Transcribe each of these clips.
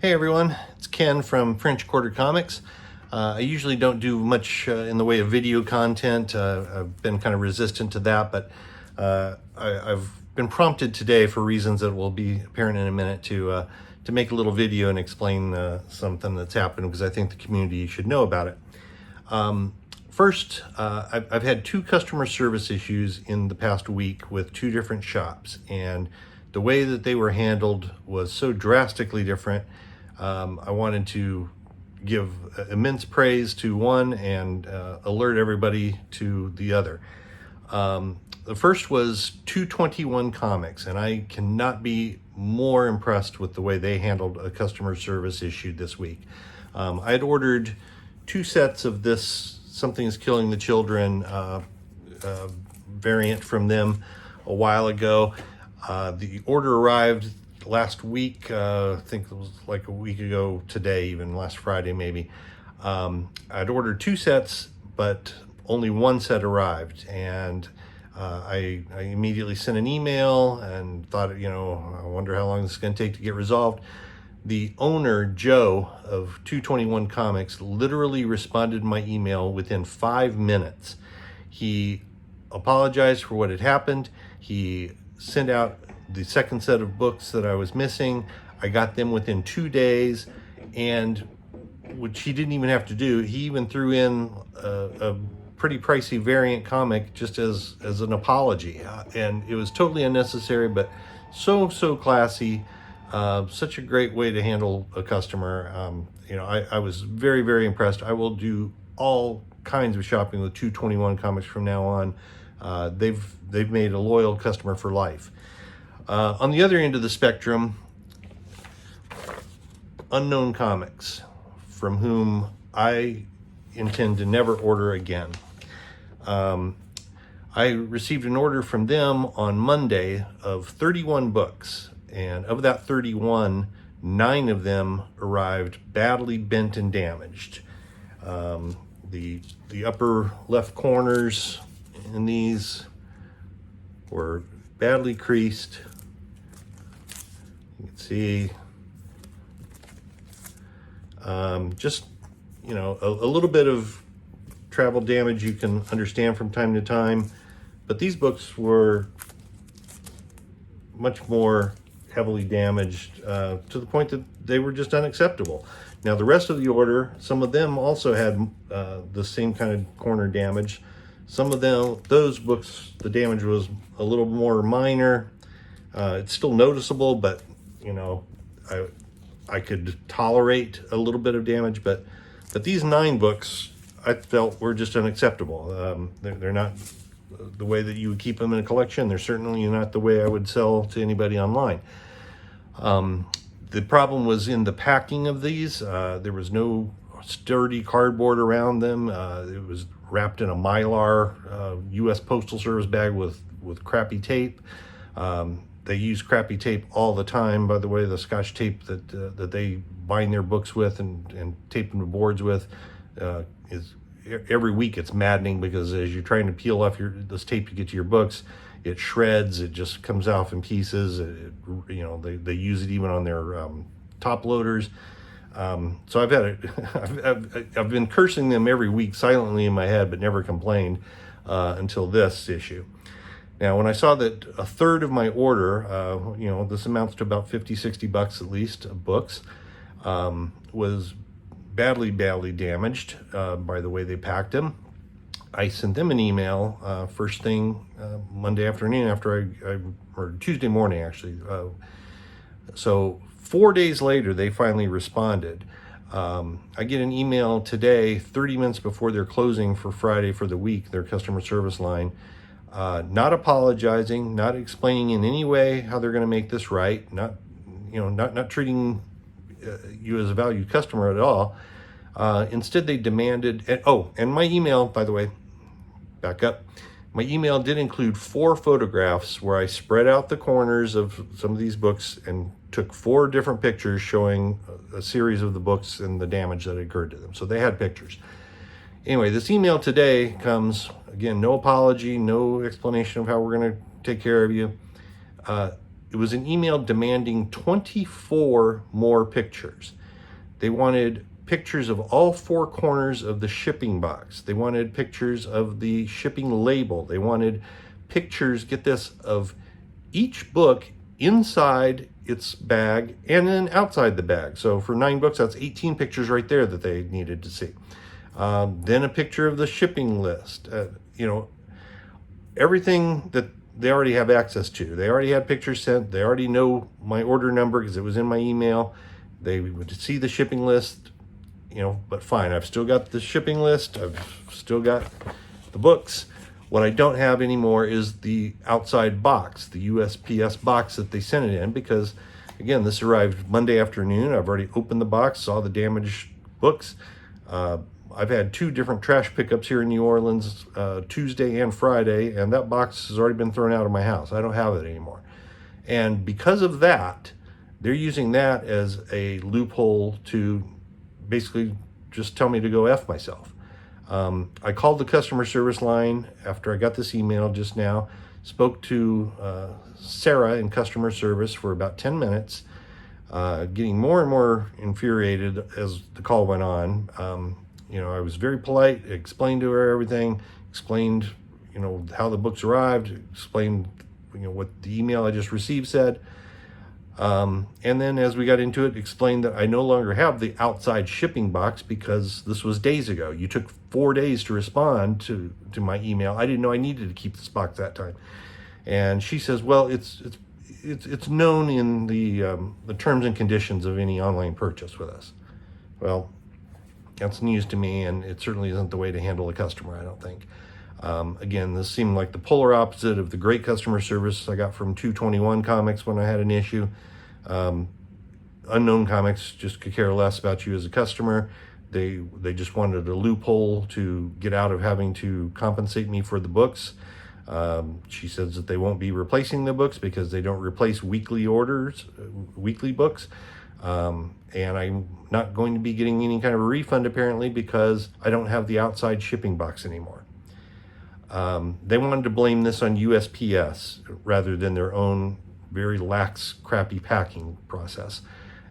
Hey everyone, it's Ken from French Quarter Comics. I usually don't do much in the way of video content. I've been kind of resistant to that, but I've been prompted today for reasons that will be apparent in a minute to make a little video and explain something that's happened because I think the community should know about it. First, I've had two customer service issues in the past week with two different shops, and the way that they were handled was so drastically different. I wanted to give immense praise to one and alert everybody to the other. The first was 221 Comics, and I cannot be more impressed with the way they handled a customer service issue this week. I had ordered two sets of this Something is Killing the Children variant from them a while ago. The order arrived last week. I think it was like a week ago today, even last Friday maybe. I'd ordered two sets, but only one set arrived, and I immediately sent an email and thought, I wonder how long this is going to take to get resolved. The owner, Joe, of 221 Comics, literally responded to my email within 5 minutes. He apologized for what had happened. He sent out the second set of books that I was missing. I got them within 2 days, and which he didn't even have to do. He even threw in a pretty pricey variant comic just as an apology, and it was totally unnecessary, but so classy. Such a great way to handle a customer. I was very, very impressed. I will do all kinds of shopping with 221 Comics from now on. They've made a loyal customer for life. On the other end of the spectrum, Unknown Comics, from whom I intend to never order again. I received an order from them on Monday of 31 books, and of that 31, 9 of them arrived badly bent and damaged. The upper left corners in these were badly creased. You can see just a little bit of travel damage you can understand from time to time, but these books were much more heavily damaged to the point that they were just unacceptable. Now the rest of the order, some of them also had the same kind of corner damage. Some of those books, the damage was a little more minor. It's still noticeable, but I could tolerate a little bit of damage. But these 9 books I felt were just unacceptable. They're not the way that you would keep them in a collection. They're certainly not the way I would sell to anybody online. The problem was in the packing of these. There was no sturdy cardboard around them. It was wrapped in a Mylar U.S. Postal Service bag with crappy tape. They use crappy tape all the time, by the way. The Scotch tape that they bind their books with and tape them to boards with is every week. It's maddening because as you're trying to peel off this tape to get to your books, it shreds. It just comes off in pieces. They use it even on their top loaders. So I've been cursing them every week silently in my head, but never complained until this issue. Now, when I saw that a third of my order, this amounts to about $50-$60 at least of books, was badly damaged by the way they packed them, I sent them an email first thing Monday afternoon or Tuesday morning actually. So 4 days later, they finally responded. I get an email today, 30 minutes before they're closing for Friday for the week, their customer service line, not apologizing, not explaining in any way how they're going to make this right, not treating you as a valued customer at all. Instead, they demanded, and my email, by the way, back up, my email did include 4 photographs where I spread out the corners of some of these books and took 4 different pictures showing a series of the books and the damage that occurred to them. So they had pictures. Anyway, this email today comes, again, no apology, no explanation of how we're going to take care of you. it was an email demanding 24 more pictures. They wanted pictures of all four corners of the shipping box. They wanted pictures of the shipping label. They wanted pictures, get this, of each book inside its bag and then outside the bag. So for 9 books, that's 18 pictures right there that they needed to see. Then a picture of the shipping list. Everything that they already have access to. They already had pictures sent. They already know my order number because it was in my email. They would see the shipping list, but fine. I've still got the shipping list. I've still got the books. What I don't have anymore is the outside box, the USPS box that they sent it in, because again, this arrived Monday afternoon. I've already opened the box, saw the damaged books. I've had 2 different trash pickups here in New Orleans, Tuesday and Friday, and that box has already been thrown out of my house. I don't have it anymore. And because of that, they're using that as a loophole to basically just tell me to go F myself. I called the customer service line after I got this email just now, spoke to Sarah in customer service for about 10 minutes, getting more and more infuriated as the call went on. I was very polite, explained to her everything, explained, how the books arrived, explained, what the email I just received said. And then as we got into it, explained that I no longer have the outside shipping box because this was days ago. You took 4 days to respond to my email. I didn't know I needed to keep this box that time. And she says, well, it's known in the terms and conditions of any online purchase with us. Well, that's news to me, and it certainly isn't the way to handle a customer, I don't think. Again, this seemed like the polar opposite of the great customer service I got from 221 Comics when I had an issue. Unknown Comics just could care less about you as a customer. They just wanted a loophole to get out of having to compensate me for the books. She says that they won't be replacing the books because they don't replace weekly books. And I'm not going to be getting any kind of a refund apparently because I don't have the outside shipping box anymore. They wanted to blame this on USPS rather than their own very lax, crappy packing process.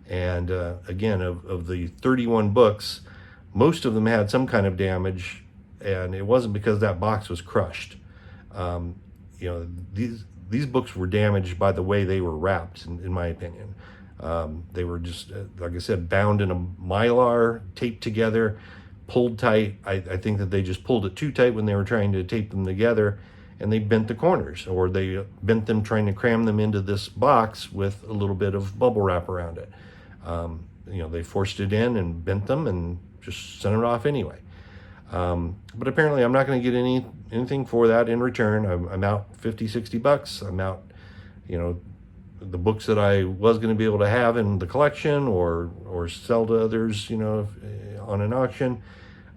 And again, of the 31 books, most of them had some kind of damage, and it wasn't because that box was crushed. These books were damaged by the way they were wrapped, in my opinion. They were just, like I said, bound in a Mylar, taped together, pulled tight. I think that they just pulled it too tight when they were trying to tape them together, and they bent the corners, or they bent them trying to cram them into this box with a little bit of bubble wrap around it. They forced it in and bent them and just sent it off anyway. But apparently I'm not going to get anything for that in return. I'm out $50-$60. I'm out, the books that I was going to be able to have in the collection or sell to others, on an auction.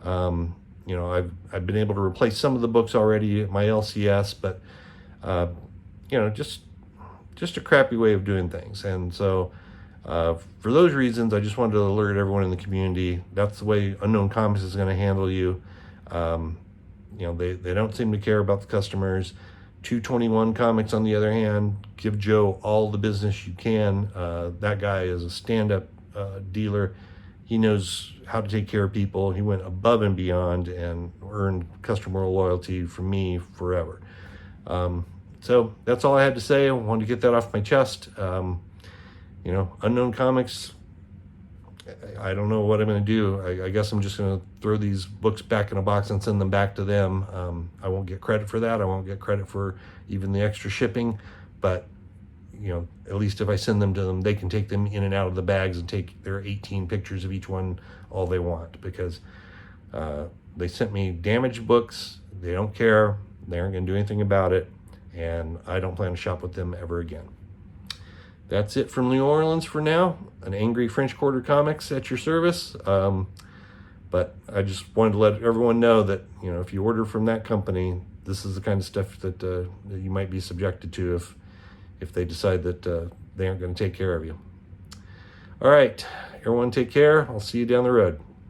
I've been able to replace some of the books already at my LCS, but just a crappy way of doing things. And so for those reasons, I just wanted to alert everyone in the community. That's the way Unknown Comics is going to handle you. They don't seem to care about the customers. 221 Comics, on the other hand, give Joe all the business you can. That guy is a stand-up dealer. He knows how to take care of people. He went above and beyond and earned customer loyalty from me forever. So that's all I had to say. I wanted to get that off my chest. Unknown Comics, I don't know what I'm going to do. I guess I'm just going to throw these books back in a box and send them back to them. I won't get credit for that. I won't get credit for even the extra shipping. But, at least if I send them to them, they can take them in and out of the bags and take their 18 pictures of each one all they want. Because they sent me damaged books. They don't care. They aren't going to do anything about it. And I don't plan to shop with them ever again. That's it from New Orleans for now. An angry French Quarter Comics at your service. But I just wanted to let everyone know that, if you order from that company, this is the kind of stuff that you might be subjected to if they decide that they aren't going to take care of you. All right, everyone take care. I'll see you down the road.